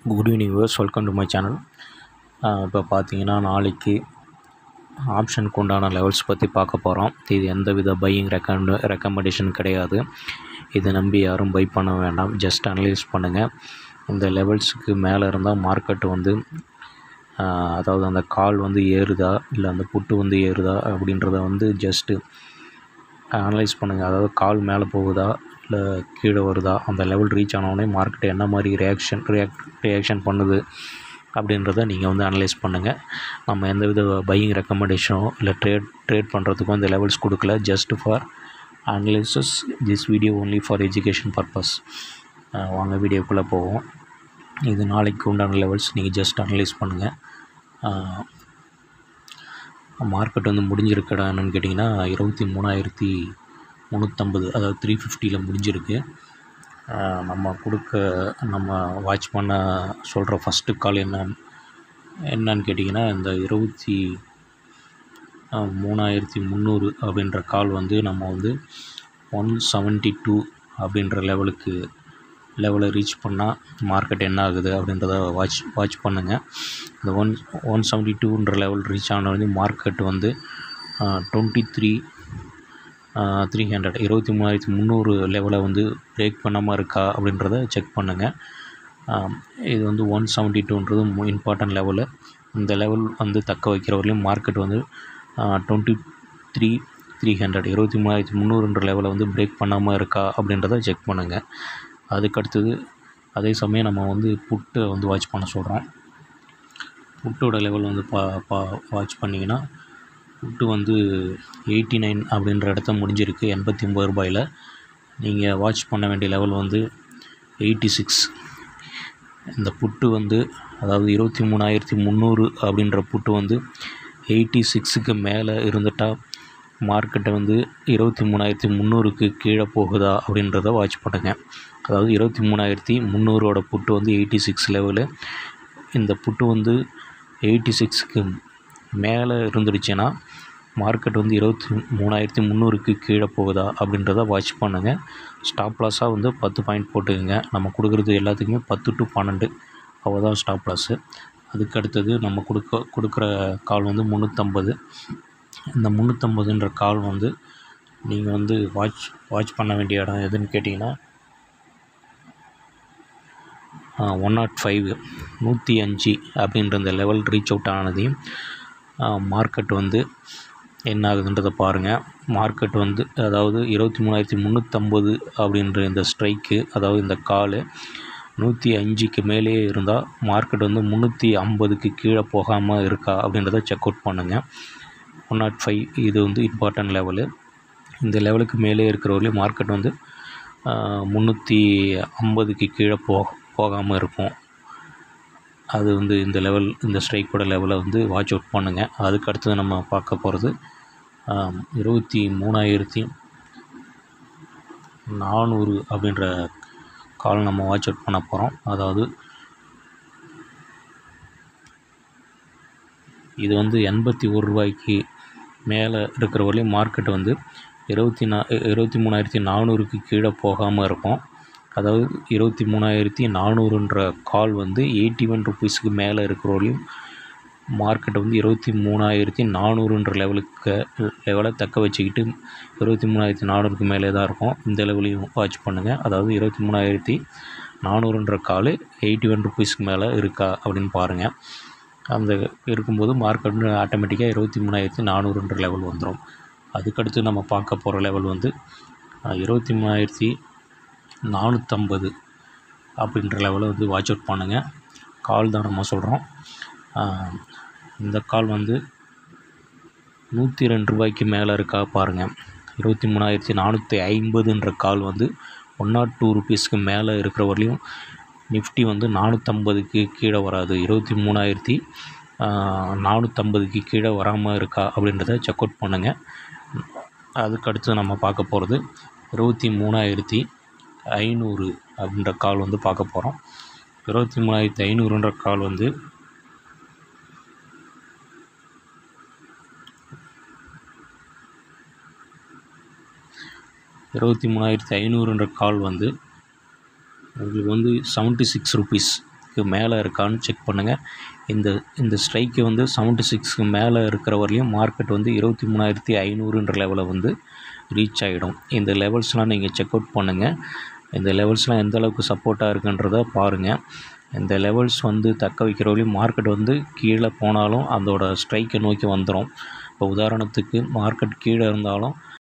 Good evening viewers, welcome to my channel. இப்போ பார்த்தீங்கன்னா நாளைக்கு ஆப்ஷனுக்கு உண்டான லெவல்ஸ் பற்றி பார்க்க போகிறோம். இது எந்தவித பையிங் ரெக்கமெண்டேஷன் கிடையாது. இதை நம்பி யாரும் பை பண்ண வேண்டாம். ஜஸ்ட் அனலைஸ் பண்ணுங்கள். இந்த லெவல்ஸுக்கு மேலே இருந்தால் மார்க்கெட் வந்து அதாவது அந்த கால் வந்து ஏறுதா இல்லை அந்த புட்டு வந்து ஏறுதா அப்படின்றத வந்து ஜஸ்ட்டு அனலைஸ் பண்ணுங்கள். அதாவது கால் மேலே போகுதா இல்லை கீழே வருதா, அந்த லெவல் ரீச் ஆனவுடனே மார்க்கெட் என்ன மாதிரி ரியாக்ஷன் பண்ணுது அப்படின்றத நீங்கள் வந்து அனலைஸ் பண்ணுங்கள். நம்ம எந்தவித பையிங் ரெக்கமெண்டேஷனோ இல்லை ட்ரேட் பண்ணுறதுக்கும் இந்த லெவல்ஸ் கொடுக்கல. Just for analysis. This video only for education purpose. வாங்க வீடியோக்குள்ளே போவோம். இது நாளைக்கு உண்டான லெவல்ஸ் நீங்கள் ஜஸ்ட் அனலைஸ் பண்ணுங்கள். மார்க்கெட் வந்து முடிஞ்சிருக்கடா என்னென்னு கேட்டிங்கன்னா 23,350, அதாவது 350 முடிஞ்சிருக்கு. நம்ம வாட்ச் பண்ண சொல்கிற ஃபஸ்ட்டு கால் என்னன்னு கேட்டிங்கன்னா இந்த 23,300 அப்படின்ற கால் வந்து நம்ம வந்து 172 அப்படின்ற லெவலை ரீச் பண்ணால் மார்க்கெட் என்ன ஆகுது அப்படின்றத வாட்ச் பண்ணுங்கள். இந்த 172ன்ற லெவல் ரீச் ஆன வந்து மார்க்கெட் வந்து 23,300 23,300 லெவலை வந்து பிரேக் பண்ணாமல் இருக்கா அப்படின்றத செக் பண்ணுங்கள். இது வந்து 172ன்றது இம்பார்ட்டன்ட் லெவலு. இந்த லெவல் வந்து தக்க வைக்கிற வரையிலும் மார்க்கெட் வந்து 23,300 23,300ன்ற லெவலை வந்து பிரேக் பண்ணாமல் இருக்கா அப்படின்றத செக் பண்ணுங்கள். அதுக்கடுத்தது அதே சமயம் நம்ம வந்து புட்டை வந்து வாட்ச் பண்ண சொல்கிறோம். புட்டோட லெவல் வந்து வாட்ச் பண்ணிங்கன்னா புட்டு வந்து 89 அப்படின்ற இடத்த முடிஞ்சிருக்கு. 89 ரூபாயில் நீங்கள் வாட்ச் பண்ண வேண்டிய லெவல் வந்து 86. இந்த புட்டு வந்து அதாவது 23,300 அப்படின்ற புட்டு வந்து 86க்கு மேலே இருந்துட்டால் மார்க்கெட்டை வந்து 23,300க்கு கீழே போகுதா அப்படின்றத வாட்ச் பண்ணுங்கள். அதாவது 23,300ஓட புட்டு வந்து 86 லெவலு. இந்த புட்டு வந்து 86க்கு மேலே இருந்துடுச்சுன்னா மார்க்கெட் வந்து 23,300க்கு கீழே போகுதா அப்படின்றத வாட்ச் பண்ணுங்கள். ஸ்டாப் லாஸாக வந்து 10 பாயிண்ட் போட்டுக்கோங்க. நம்ம கொடுக்குறது எல்லாத்துக்குமே 10 to 12 அவ்வளோதான் ஸ்டாப் லாஸு. அதுக்கு அடுத்தது நம்ம கொடுக்குற கால் வந்து 350. இந்த 350ன்ற கால் வந்து நீங்கள் வந்து வாட்ச் பண்ண வேண்டிய இடம் எதுன்னு கேட்டிங்கன்னா 105 105 அப்படின்ற இந்த லெவல் ரீச் அவுட் ஆனதையும் மார்க்கெட் வந்து என்ன ஆகுதுன்றதை பாருங்கள். மார்க்கெட் வந்து அதாவது 23,350 அப்படின்ற இந்த ஸ்ட்ரைக்கு, அதாவது இந்த கால் 105க்கு மேலே இருந்தால் மார்க்கெட் வந்து 350க்கு கீழே போகாமல் இருக்கா அப்படின்றத செக் அவுட் பண்ணுங்கள். 105 இது வந்து இம்பார்ட்டன்ட் லெவலு. இந்த லெவலுக்கு மேலே இருக்கிறவரையும் மார்க்கெட் வந்து 350க்கு கீழே போகாமல் இருக்கும். அது வந்து இந்த ஸ்ட்ரைக்கோட லெவலை வந்து வாட்ச் அவுட் பண்ணுங்கள். அதுக்கு அடுத்தது நம்ம பார்க்க போகிறது 23,400 அப்படின்ற கால் நம்ம வாட்ச் அவுட் பண்ண போகிறோம். அதாவது இது வந்து 81 ரூபாய்க்கு மேலே இருக்கிற வரையும் மார்க்கெட் வந்து 23,400க்கு கீழே போகாமல் இருக்கும். அதாவது 23,400ன்ற கால் வந்து 81 ருபீஸுக்கு மேலே இருக்கிறவரையும் மார்க்கெட் வந்து 23,400ன்ற லெவலை தக்க வச்சுக்கிட்டு 23,400க்கு மேலே தான் இருக்கும். இந்த லெவலையும் வாட்ச் பண்ணுங்கள். அதாவது 23,400ன்ற கால் 81 ருபீஸ்க்கு மேலே இருக்கா அப்படின்னு பாருங்கள். அந்த இருக்கும்போது மார்க்கெட் வந்து ஆட்டோமேட்டிக்காக 23,400ன்ற லெவல் வந்துடும். அதுக்கடுத்து நம்ம பார்க்க போகிற லெவல் வந்து 23,450 அப்படின்ற லெவலை வந்து வாட்ச் அவுட் பண்ணுங்கள். கால் தான் நம்ம சொல்கிறோம். இந்த கால் வந்து 102 ரூபாய்க்கு மேலே இருக்கா பாருங்கள். 23,450ன்ற கால் வந்து 102 ருபீஸ்க்கு மேலே இருக்கிற வரலையும் நிஃப்டி வந்து 450க்கு கீழே வராது. 23,450க்கு கீழே வராமல் இருக்கா அப்படின்றத செக் அவுட் பண்ணுங்கள். அதுக்கடுத்து நம்ம பார்க்க போகிறது 23,500 அப்படின்ற கால் வந்து பார்க்க போகிறோம். 23,500ன்ற கால் வந்து 23,500ன்ற கால் வந்து உங்களுக்கு வந்து 76 ருபீஸ் சிக்ஸ்க்கு மேலே இருக்கான்னு செக் பண்ணுங்கள். இந்த ஸ்ட்ரைக்கு வந்து 76க்கு மேலே இருக்கிற வரலையும் மார்க்கெட் வந்து 23,500ன்ற லெவலை வந்து ரீச் ஆகிடும். இந்த லெவல்ஸ்லாம் நீங்கள் செக் அவுட் பண்ணுங்கள். இந்த லெவல்ஸ்லாம் எந்த அளவுக்கு சப்போர்ட்டாக இருக்குன்றத பாருங்கள். இந்த லெவல்ஸ் வந்து தக்க வைக்கிற வரையும் மார்க்கெட் வந்து கீழே போனாலும் அதோட ஸ்ட்ரைக்கை நோக்கி வந்துடும். இப்போ உதாரணத்துக்கு மார்க்கெட் கீழே இருந்தாலும்